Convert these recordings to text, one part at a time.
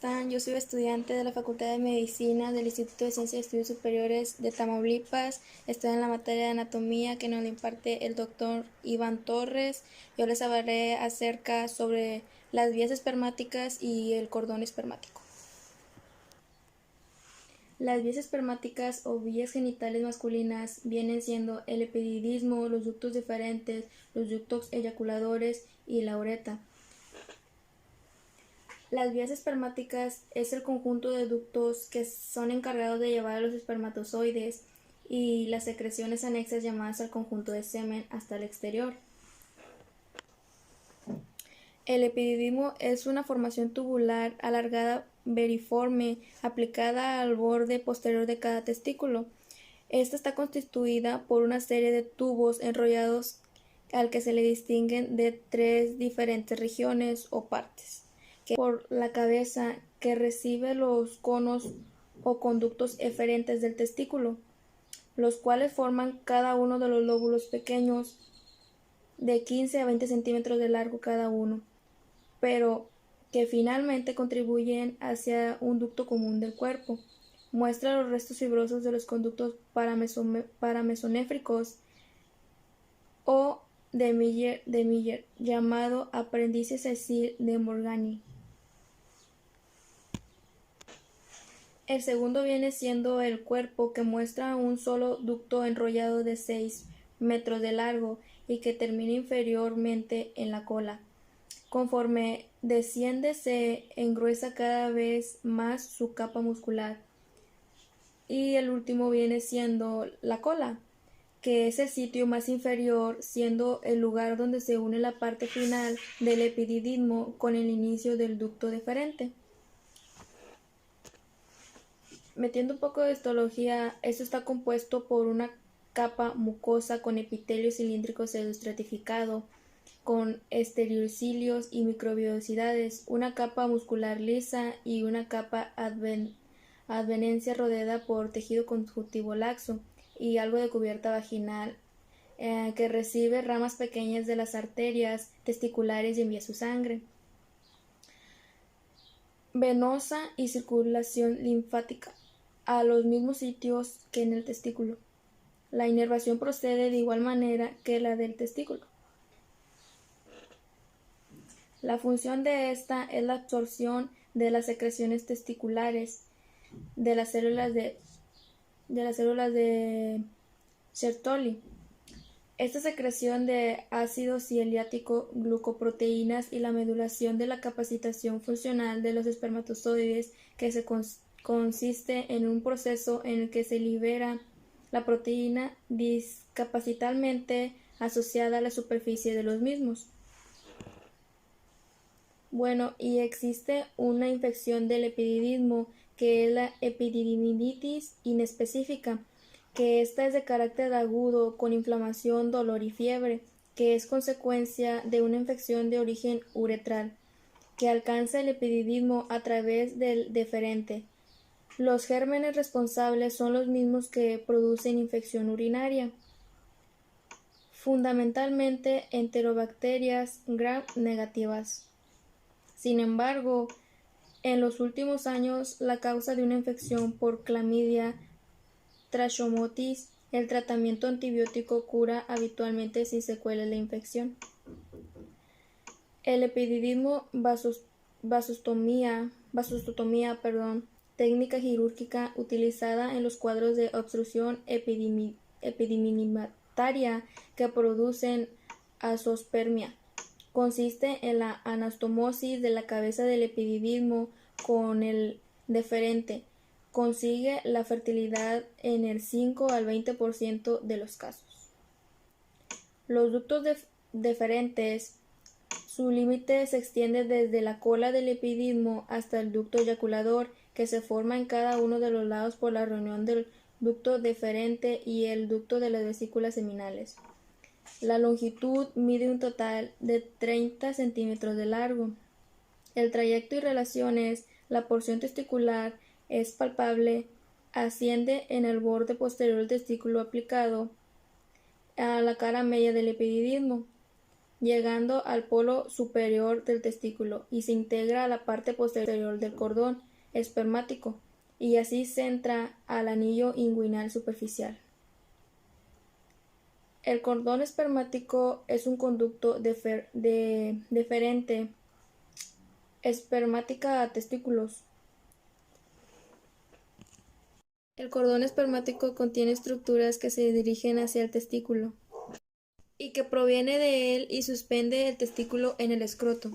están? Yo soy estudiante de la Facultad de Medicina del Instituto de Ciencias y Estudios Superiores de Tamaulipas. Estoy en la materia de anatomía que nos imparte el doctor Iván Torres. Yo les hablaré acerca sobre las vías espermáticas y el cordón espermático. Las vías espermáticas o vías genitales masculinas vienen siendo el epididismo, los ductos deferentes, los ductos eyaculadores y la uretra. Las vías espermáticas es el conjunto de ductos que son encargados de llevar a los espermatozoides y las secreciones anexas llamadas al conjunto de semen hasta el exterior. El epididimo es una formación tubular alargada veriforme aplicada al borde posterior de cada testículo. Esta está constituida por una serie de tubos enrollados al que se le distinguen de tres diferentes regiones o partes. Por la cabeza que recibe los conos o conductos eferentes del testículo, los cuales forman cada uno de los lóbulos pequeños de 15 a 20 centímetros de largo cada uno, pero que finalmente contribuyen hacia un ducto común del cuerpo. Muestra los restos fibrosos de los conductos paramesonéfricos o de Miller, llamado apéndice sesiles de Morgagni. El segundo viene siendo el cuerpo, que muestra un solo ducto enrollado de 6 metros de largo y que termina inferiormente en la cola. Conforme desciende se engruesa cada vez más su capa muscular. Y el último viene siendo la cola, que es el sitio más inferior, siendo el lugar donde se une la parte final del epididimo con el inicio del ducto deferente. Metiendo un poco de histología, esto está compuesto por una capa mucosa con epitelio cilíndrico pseudoestratificado, con estereocilios y microbiosidades, una capa muscular lisa y una capa advenencia rodeada por tejido conjuntivo laxo y algo de cubierta vaginal que recibe ramas pequeñas de las arterias testiculares y envía su sangre venosa y circulación linfática a los mismos sitios que en el testículo. La inervación procede de igual manera que la del testículo. La función de esta es la absorción de las secreciones testiculares de las células de Sertoli. Esta secreción de ácido sialiático, glucoproteínas y la modulación de la capacitación funcional de los espermatozoides que se consiste en un proceso en el que se libera la proteína discapacitalmente asociada a la superficie de los mismos. Bueno, y existe una infección del epididismo que es la epididimitis inespecífica, que esta es de carácter agudo con inflamación, dolor y fiebre, que es consecuencia de una infección de origen uretral, que alcanza el epididismo a través del deferente. Los gérmenes responsables son los mismos que producen infección urinaria, fundamentalmente enterobacterias gram negativas. Sin embargo, en los últimos años, la causa de una infección por clamidia trachomotis, el tratamiento antibiótico cura habitualmente sin secuelas la infección. El epididismo vasostotomía, técnica quirúrgica utilizada en los cuadros de obstrucción epididimitaria que producen azoospermia. Consiste en la anastomosis de la cabeza del epididismo con el deferente. Consigue la fertilidad en el 5 al 20% de los casos. Los ductos deferentes, su límite se extiende desde la cola del epididimo hasta el ducto eyaculador, que se forma en cada uno de los lados por la reunión del ducto deferente y el ducto de las vesículas seminales. La longitud mide un total de 30 centímetros de largo. El trayecto y relaciones, la porción testicular es palpable, asciende en el borde posterior del testículo aplicado a la cara media del epididismo. llegando al polo superior del testículo y se integra a la parte posterior del cordón espermático y así se entra al anillo inguinal superficial. El cordón espermático es un conducto deferente espermática a testículos. El cordón espermático contiene estructuras que se dirigen hacia el testículo y que proviene de él y suspende el testículo en el escroto.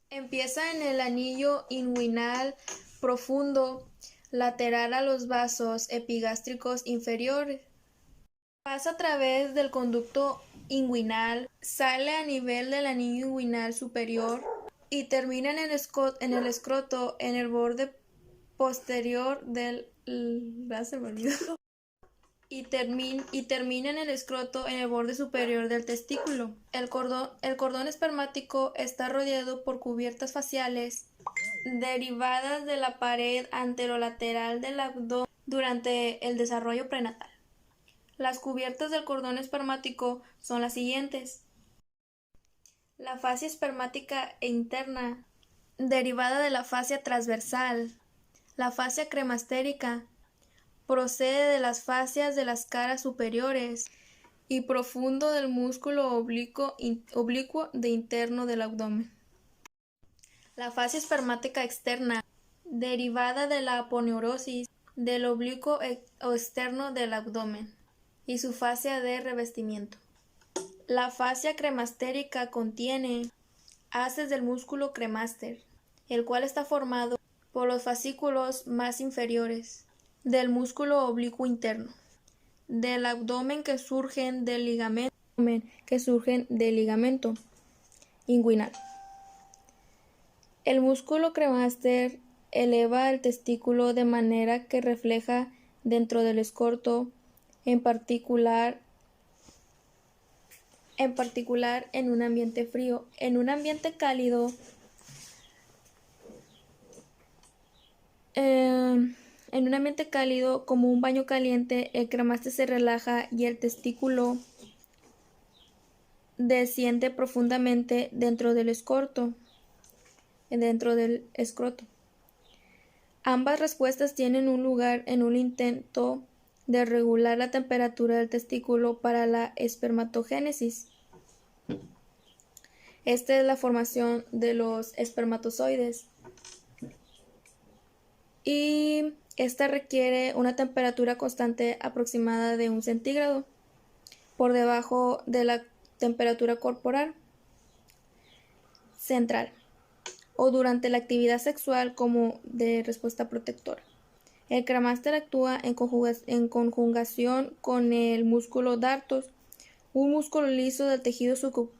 Empieza en el anillo inguinal profundo, lateral a los vasos epigástricos inferiores. Pasa a través del conducto inguinal, sale a nivel del anillo inguinal superior y termina en el escroto en el borde posterior del... se me olvidó. Y termina en el escroto en el borde superior del testículo. El cordón espermático está rodeado por cubiertas faciales derivadas de la pared anterolateral del abdomen durante el desarrollo prenatal. Las cubiertas del cordón espermático son las siguientes: la fascia espermática interna, derivada de la fascia transversal. La fascia cremastérica procede de las fascias de las caras superiores y profundo del músculo oblicuo de interno del abdomen. La fascia espermática externa, derivada de la aponeurosis del oblicuo externo del abdomen y su fascia de revestimiento. La fascia cremastérica contiene haces del músculo cremaster, el cual está formado por los fascículos más inferiores del músculo oblicuo interno del abdomen que surgen del ligamento inguinal. El músculo cremaster eleva el testículo de manera que refleja dentro del escroto, en particular en un ambiente frío. En un ambiente cálido, como un baño caliente, el cremaster se relaja y el testículo desciende profundamente dentro del escroto. Ambas respuestas tienen un lugar en un intento de regular la temperatura del testículo para la espermatogénesis. Esta es la formación de los espermatozoides. Y esta requiere una temperatura constante aproximada de 1 centígrado por debajo de la temperatura corporal central o durante la actividad sexual como de respuesta protectora. El cremaster actúa en conjugación con el músculo dartos, un músculo liso del tejido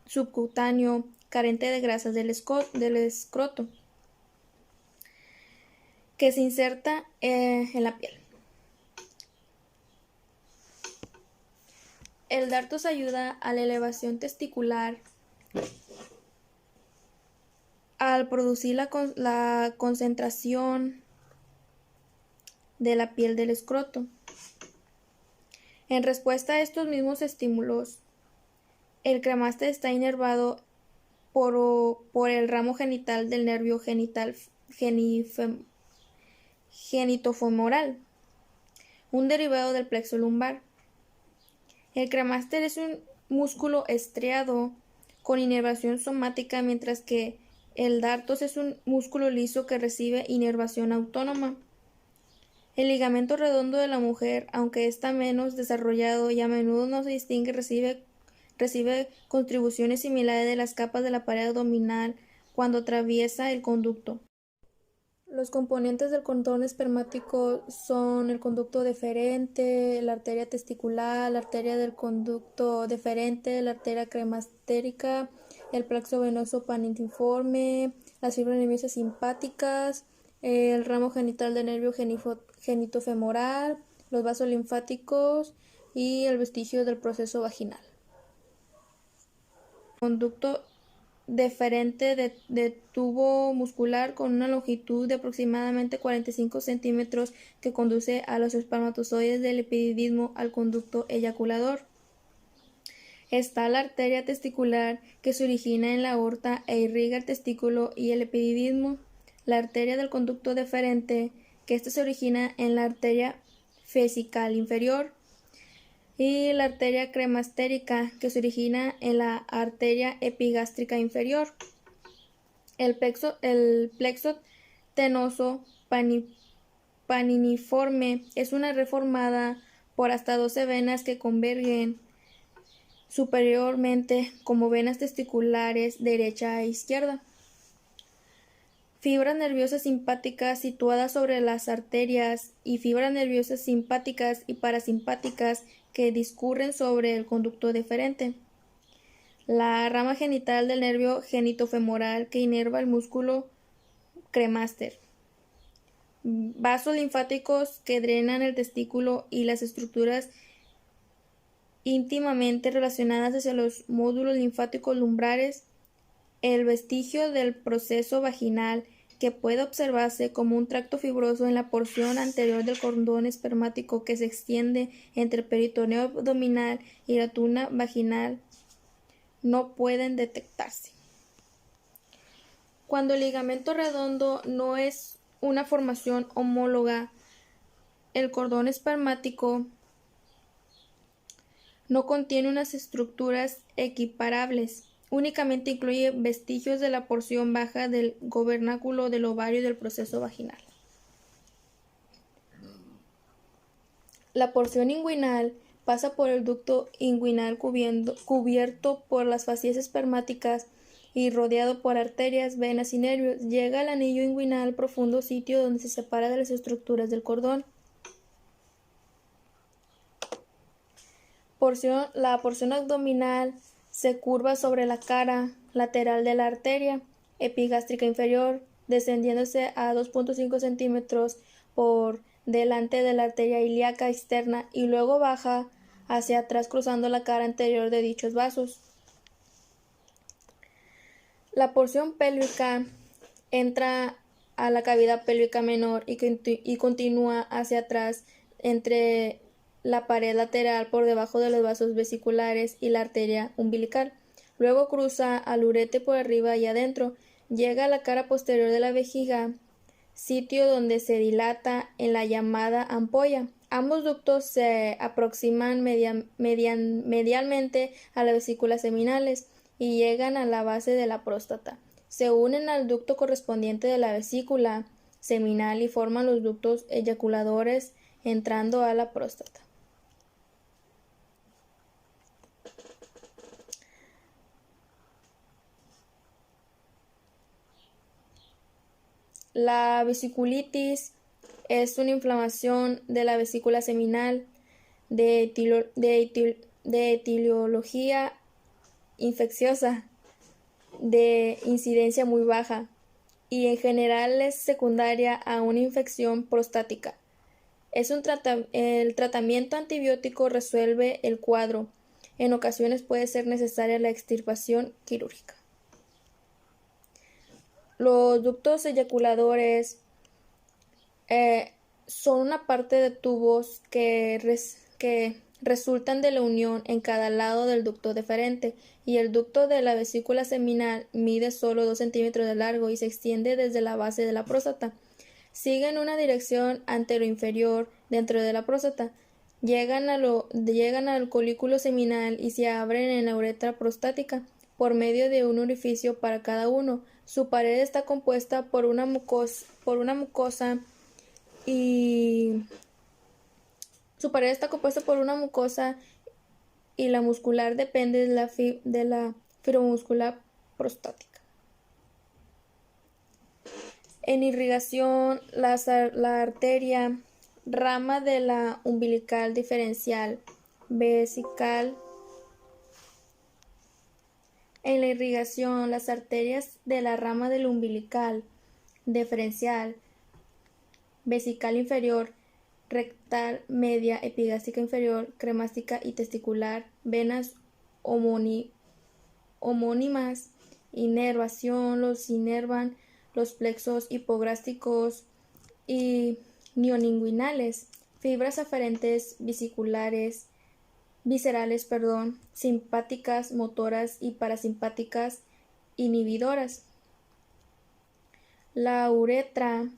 subcutáneo carente de grasas del escroto, que se inserta en la piel. El dartos ayuda a la elevación testicular al producir la concentración de la piel del escroto. En respuesta a estos mismos estímulos, el cremaster está inervado por el ramo genital del nervio genitofemoral, un derivado del plexo lumbar. El cremaster es un músculo estriado con inervación somática, mientras que el dartos es un músculo liso que recibe inervación autónoma. El ligamento redondo de la mujer, aunque está menos desarrollado y a menudo no se distingue, recibe contribuciones similares de las capas de la pared abdominal cuando atraviesa el conducto. Los componentes del cordón espermático son el conducto deferente, la arteria testicular, la arteria del conducto deferente, la arteria cremastérica, el plexo venoso panitiforme, las fibras nerviosas simpáticas, el ramo genital del nervio genitofemoral, los vasos linfáticos y el vestigio del proceso vaginal. Conducto deferente de tubo muscular con una longitud de aproximadamente 45 centímetros que conduce a los espermatozoides del epididimo al conducto eyaculador. Está la arteria testicular, que se origina en la aorta e irriga el testículo y el epididismo. La arteria del conducto deferente, que ésta se origina en la arteria vesical inferior. Y la arteria cremastérica, que se origina en la arteria epigástrica inferior. El plexo tenoso paniniforme es una red formada por hasta 12 venas que convergen superiormente como venas testiculares derecha e izquierda. Fibras nerviosas simpáticas situadas sobre las arterias y fibras nerviosas simpáticas y parasimpáticas que discurren sobre el conducto deferente. La rama genital del nervio genitofemoral que inerva el músculo cremaster. Vasos linfáticos que drenan el testículo y las estructuras íntimamente relacionadas hacia los módulos linfáticos lumbrares. El vestigio del proceso vaginal, que puede observarse como un tracto fibroso en la porción anterior del cordón espermático que se extiende entre el peritoneo abdominal y la tuna vaginal, no pueden detectarse. Cuando el ligamento redondo no es una formación homóloga, el cordón espermático no contiene unas estructuras equiparables, únicamente incluye vestigios de la porción baja del gobernáculo del ovario y del proceso vaginal. La porción inguinal pasa por el ducto inguinal cubierto por las fascias espermáticas y rodeado por arterias, venas y nervios. Llega al anillo inguinal, profundo sitio donde se separa de las estructuras del cordón. La porción abdominal se curva sobre la cara lateral de la arteria epigástrica inferior, descendiéndose a 2.5 centímetros por delante de la arteria ilíaca externa y luego baja hacia atrás cruzando la cara anterior de dichos vasos. La porción pélvica entra a la cavidad pélvica menor y continúa hacia atrás entre la pared lateral por debajo de los vasos vesiculares y la arteria umbilical. Luego cruza al urete por arriba y adentro, llega a la cara posterior de la vejiga, sitio donde se dilata en la llamada ampolla. Ambos ductos se aproximan medialmente a las vesículas seminales y llegan a la base de la próstata. Se unen al ducto correspondiente de la vesícula seminal y forman los ductos eyaculadores entrando a la próstata. La vesiculitis es una inflamación de la vesícula seminal de etiología infecciosa de incidencia muy baja y en general es secundaria a una infección prostática. El tratamiento antibiótico resuelve el cuadro. En ocasiones puede ser necesaria la extirpación quirúrgica. Los ductos eyaculadores son una parte de tubos que resultan de la unión en cada lado del ducto deferente, y el ducto de la vesícula seminal mide solo 2 centímetros de largo y se extiende desde la base de la próstata. Siguen una dirección anteroinferior dentro de la próstata, llegan al colículo seminal y se abren en la uretra prostática por medio de un orificio para cada uno. Su pared está compuesta por una mucosa y la muscular depende de la fibromuscular prostática. En irrigación, la arteria, rama de la umbilical diferencial, vesical. En la irrigación, las arterias de la rama del umbilical diferencial, vesical inferior, rectal, media, epigástrica inferior, cremástica y testicular, venas homónimas, inervación, los inervan los plexos hipogástricos y neoinguinales, fibras aferentes vesiculares, viscerales, perdón, simpáticas, motoras y parasimpáticas inhibidoras. La uretra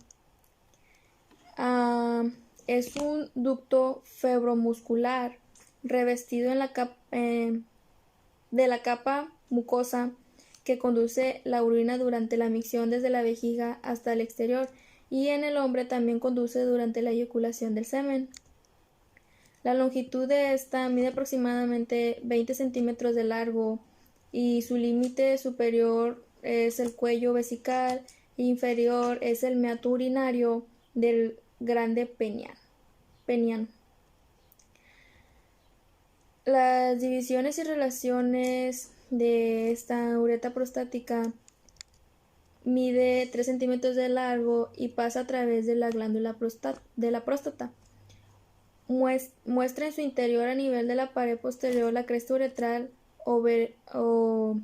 es un ducto fibromuscular revestido en de la capa mucosa que conduce la orina durante la micción desde la vejiga hasta el exterior, y en el hombre también conduce durante la eyaculación del semen. La longitud de esta mide aproximadamente 20 centímetros de largo y su límite superior es el cuello vesical e inferior es el meato urinario del grande peniano. Las divisiones y relaciones de esta uretra prostática mide 3 centímetros de largo y pasa a través de la glándula de la próstata. Muestra en su interior a nivel de la pared posterior la cresta uretral o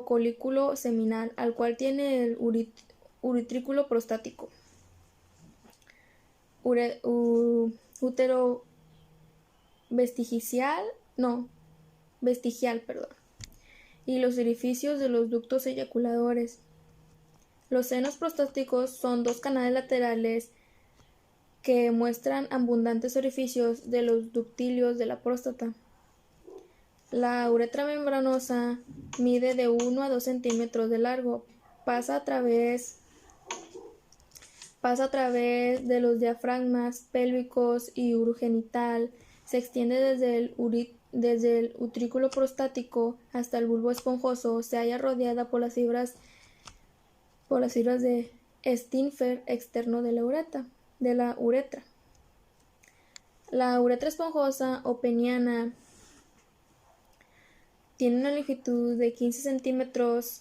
colículo seminal, al cual tiene el uretrículo prostático. Útero vestigial, y los orificios de los ductos eyaculadores. Los senos prostáticos son dos canales laterales que muestran abundantes orificios de los ductilios de la próstata. La uretra membranosa mide de 1 a 2 centímetros de largo, pasa a través de los diafragmas pélvicos y urogenital, se extiende desde el utrículo prostático hasta el bulbo esponjoso, se halla rodeada por las fibras de esfínter externo de la uretra. La uretra esponjosa o peniana tiene una longitud de 15 centímetros,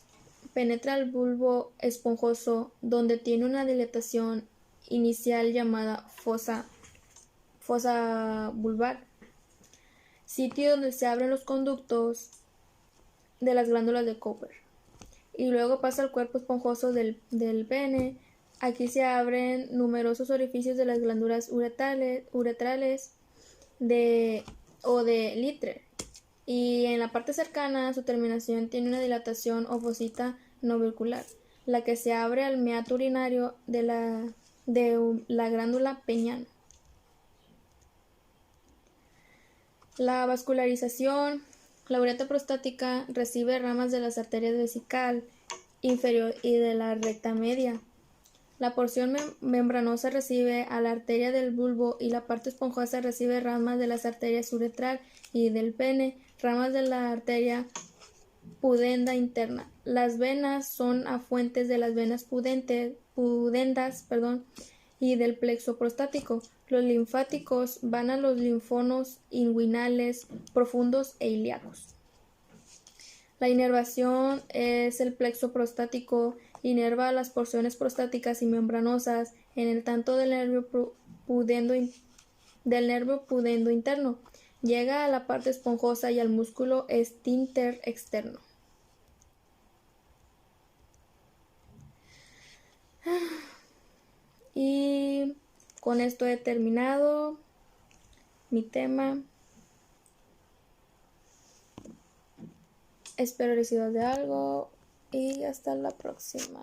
penetra el bulbo esponjoso, donde tiene una dilatación inicial llamada fosa vulvar, sitio donde se abren los conductos de las glándulas de Cooper, y luego pasa al cuerpo esponjoso del pene. Aquí se abren numerosos orificios de las glándulas uretrales o de Litter, y en la parte cercana a su terminación tiene una dilatación o fosita navicular, la que se abre al meato urinario de la glándula peniana. La vascularización. La uretra prostática recibe ramas de las arterias vesical inferior y de la recta media. La porción membranosa recibe a la arteria del bulbo y la parte esponjosa recibe ramas de las arterias uretral y del pene, ramas de la arteria pudenda interna. Las venas son afluentes de las venas pudendas y del plexo prostático. Los linfáticos van a los linfonodos inguinales profundos e ilíacos. La inervación es el plexo prostático, inerva las porciones prostáticas y membranosas en el tanto del nervio pudendo interno. Llega a la parte esponjosa y al músculo esfínter externo. Y con esto he terminado mi tema. Espero les sirva de algo y hasta la próxima.